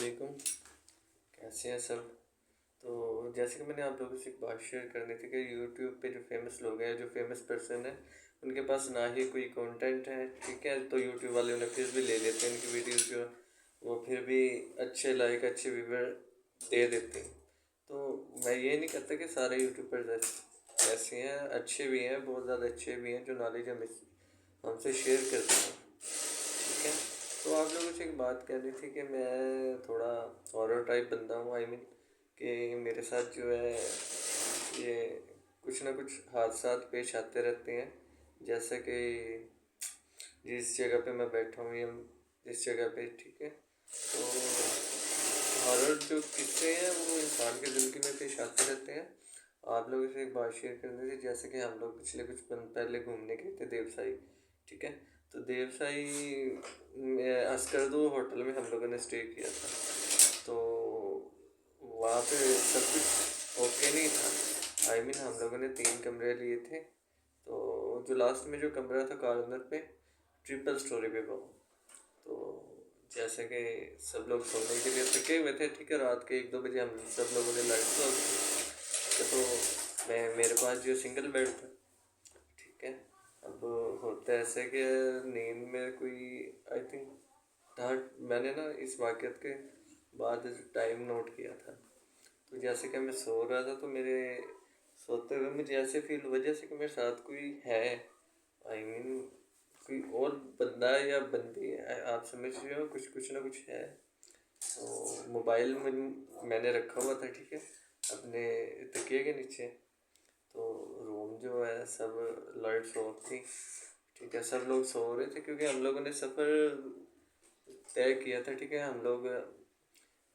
वालेकुम। कैसे हैं सब? तो जैसे कि मैंने आप लोगों से एक बात शेयर करनी थी कि यूट्यूब पे जो फेमस लोग हैं, जो फेमस पर्सन है, उनके पास ना ही कोई कंटेंट है, ठीक है। तो यूट्यूब वाले उन्हें फिर भी ले लेते हैं, इनकी वीडियोस जो वो फिर भी अच्छे लाइक अच्छे व्यूवर दे देते हैं। तो मैं ये नहीं कहता कि सारे यूट्यूबर ऐसे हैं, अच्छे भी हैं, बहुत ज़्यादा अच्छे भी हैं जो नॉलेज हमसे शेयर करते हैं, ठीक है। तो आप लोगों से एक बात करनी थी कि मैं थोड़ा हॉरर टाइप बंदा हूँ, आई मीन कि मेरे साथ जो है ये कुछ ना कुछ हादसा पेश आते रहते हैं। जैसे कि जिस जगह पे मैं बैठा हूँ या जिस जगह पे, ठीक है। तो हॉरर जो किस्से हैं वो इंसान के ज़िंदगी में पेश आते रहते हैं। आप लोगों से एक बात शेयर करनी थी, जैसे कि हम लोग पिछले कुछ दिन पहले घूमने गए थे देवसाई, ठीक है। तो देवसाई में अस्करदो होटल में हम लोगों ने स्टे किया था। तो वहाँ पे सब कुछ ओके नहीं था, आई मीन हम लोगों ने 3 कमरे लिए थे। तो जो लास्ट में जो कमरा था कॉर्नर पे, ट्रिपल स्टोरी पे वो, तो जैसे कि सब लोग सोने के लिए थके हुए थे, ठीक है। रात के 1-2 बजे हम सब लोगों ने लाइट ऑफ की, तो मेरे पास जो सिंगल बेड था, ठीक है। अब होता है ऐसे कि नींद में कोई, आई थिंक मैंने ना इस वाक़यात के बाद टाइम नोट किया था। तो जैसे कि मैं सो रहा था तो मेरे सोते हुए मुझे ऐसे फील हुआ जैसे कि मेरे साथ कोई है, आई मीन कोई और बंदा है या बंदी है, आप समझ रहे हो, कुछ कुछ ना कुछ है। तो मोबाइल में मैंने रखा हुआ था, ठीक है, अपने तकिए के नीचे। तो रूम जो है सब लाइट्स ऑफ थी, ठीक है। सब लोग सो रहे थे क्योंकि हम लोगों ने सफ़र तय किया था, ठीक है। हम लोग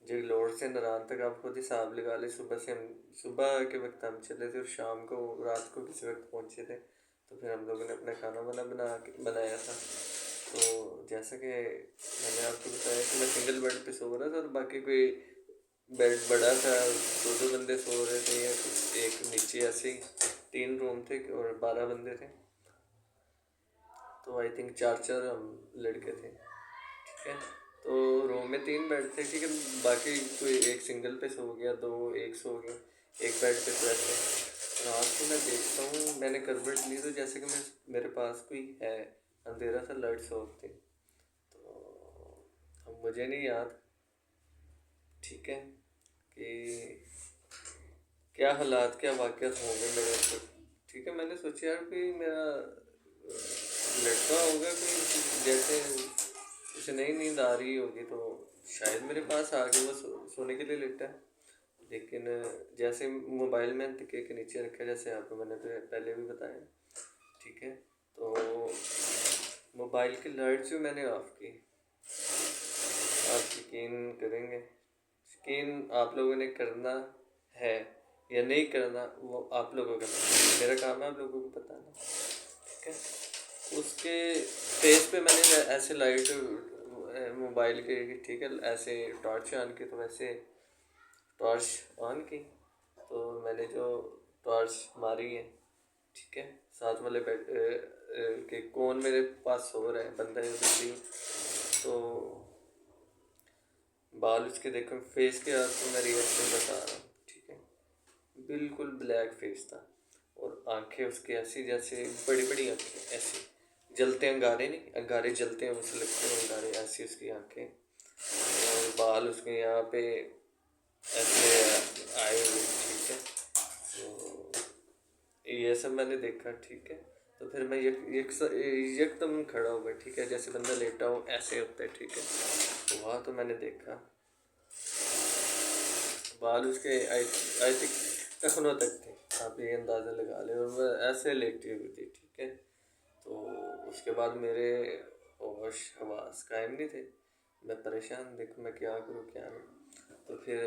जगलोर से नारायण तक आप खुद हिसाब लगा ले, सुबह के वक्त हम चले थे और शाम को रात को किसी वक्त पहुंचे थे। तो फिर हम लोगों ने अपना खाना बनाया था। तो जैसा कि मैंने आपको बताया कि मैं सिंगल बेड पे सो रहा था और बाकी कोई बेड बड़ा था, 2-2 बंदे सो रहे थे या कुछ एक नीचे, ऐसे ही 3 रूम थे और 12 बंदे थे। तो आई थिंक 4-4 हम लड़के थे, ठीक है। तो रूम में 3 बेड थे, ठीक है। बाकी कोई एक सिंगल पे सो गया, 2 एक सो गए एक बेड पे। तो ऐसे रात को मैं देखता हूँ, मैंने करवट ली तो जैसे कि मेरे पास कोई है, अंधेरा था, लाइट्स ऑफ थी। तो अब मुझे नहीं याद, ठीक है, कि क्या हालात क्या वाक़यात होंगे मेरे ऊपर, ठीक है। मैंने सोचा यार कोई मेरा लड़का होगा कोई, जैसे उसे नई नींद आ रही होगी तो शायद मेरे पास आके वो सोने के लिए लेटा है। लेकिन जैसे मोबाइल मैंने तकिए के नीचे रखा, जैसे आपको मैंने पहले भी बताया, ठीक है। तो मोबाइल की लाइट जो मैंने ऑफ़ की, आप यकीन करेंगे, यकीन आप लोगों ने करना है या नहीं करना वो आप लोगों का काम, मेरा काम है आप लोगों को बताना, ठीक है। उसके फेस पे मैंने ऐसे लाइट मोबाइल के, ठीक है, ऐसे टॉर्च ऑन की, तो वैसे टॉर्च ऑन की, तो मैंने जो टॉर्च मारी है, ठीक है, साथ वाले बेड के कौन मेरे पास सो रहा है, बंदा है बंदी, तो बाल उसके देखो फेस के, आपको मैं रिएक्शन बता रहा हूँ, ठीक है। बिल्कुल ब्लैक फेस था और आंखें उसकी ऐसी जैसे बड़ी बड़ी आंखें, ऐसी जलते अंगारे, नहीं अंगारे जलते हैं उसे लगते हैं अंगारे, ऐसी उसकी आंखें। और बाल उसके यहाँ पे ऐसे आए हुए, ठीक है। तो ये सब मैंने देखा, ठीक है। तो फिर मैं एकदम खड़ा हुआ, ठीक है, जैसे बंदा लेटा हो ऐसे होता है, ठीक है। तो वहाँ तो मैंने देखा बाल उसके आई थिंक टखनों तक थे, आप ये अंदाज़ा लगा लें, और वह ऐसे लेटी हुई थी, ठीक है। तो उसके बाद मेरे होश हवास कायम नहीं थे, मैं परेशान, देखो मैं क्या करूँ क्या नहीं। तो फिर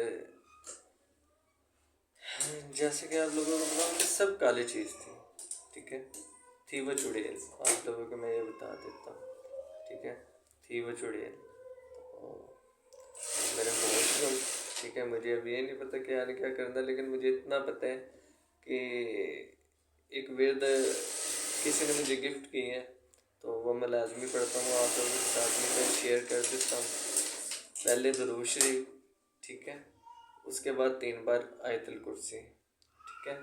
जैसे कि आप लोगों को बताऊँ कि सब काली चीज़ थी, ठीक है। थी वो चुड़ैल, आप लोगों को मैं ये बता देता हूँ, ठीक है। थी वो चुड़ैल, तो मेरे होश में, ठीक है। मुझे अब ये नहीं पता क्या नहीं क्या करना, लेकिन मुझे इतना पता है कि एक वेद किसी ने मुझे गिफ्ट की है, तो वो मैं लाजमी पढ़ता हूँ, आप लोगों के साथ में मैं शेयर कर देता हूँ। पहले दुरूद शरीफ, ठीक है। उसके बाद 3 बार आयतुल कुर्सी, ठीक है।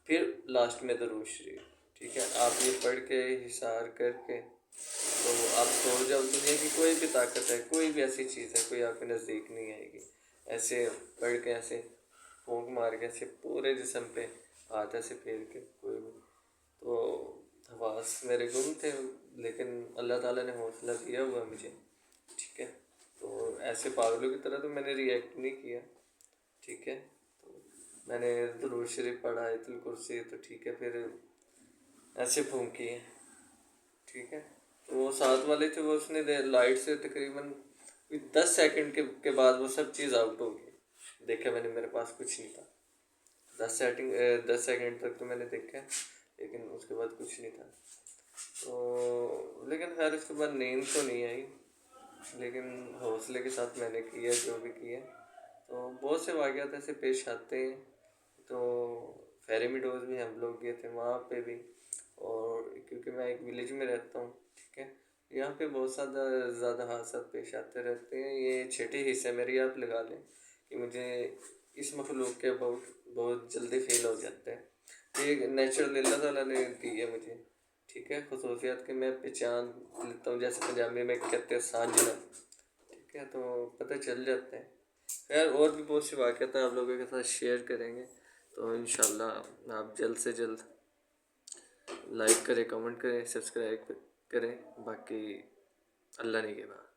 फिर लास्ट में दुरूद शरीफ, ठीक है। आप ये पढ़ के हिसार करके तो आप सो जाओ। दुनिया की कोई भी ताकत है, कोई भी ऐसी चीज़ है, कोई आपके नज़दीक नहीं आएगी। ऐसे पढ़ के, ऐसे फूंक मार के, ऐसे पूरे जिस्म पे हाथ ऐसे फेर के कोई भी। तो हवास मेरे गुम थे, लेकिन अल्लाह ताला ने हौसला दिया हुआ मुझे, ठीक है। तो ऐसे पागलों की तरह तो मैंने रिएक्ट नहीं किया, ठीक है। तो मैंने दुरूद शरीफ पढ़ा, आयतुल कुर्सी, तो ठीक है। फिर ऐसे फूंकी है, ठीक है। तो वो साथ वाले थे, वो उसने लाइट से तकरीबन 10 सेकंड के बाद वो सब चीज़ आउट हो गई। देखा मैंने, मेरे पास कुछ नहीं था। 10 सेकंड तक तो मैंने देखा, लेकिन उसके बाद कुछ नहीं था। तो लेकिन खैर उसके बाद नींद तो नहीं आई, लेकिन हौसले के साथ मैंने किया जो भी किया। तो बहुत से वाक़यात ऐसे पेश आते हैं। तो फेरी मीडोज़ भी हम लोग गए थे वहाँ पे भी, और क्योंकि मैं एक विलेज में रहता हूँ, ठीक है। यहाँ पे बहुत ज़्यादा हादसा पेश आते रहते हैं। ये छठी हिस्से मेरी आप लगा लें कि मुझे इस मखलूक के बहुत जल्दी फील हो जाता है। ये नेचुरल अल्लाह ताला ने दी है मुझे, ठीक है, खसूसियात के मैं पहचान लेता हूँ। जैसे पंजाबी में कहते हैं सांझना, ठीक है, तो पता चल जाता है। खैर और भी बहुत सी वाक़यात आप लोगों के साथ शेयर करेंगे। तो इंशाल्लाह आप जल्द से जल्द लाइक करें, कमेंट करें, सब्सक्राइब करें। बाकी अल्लाह ने के बाद।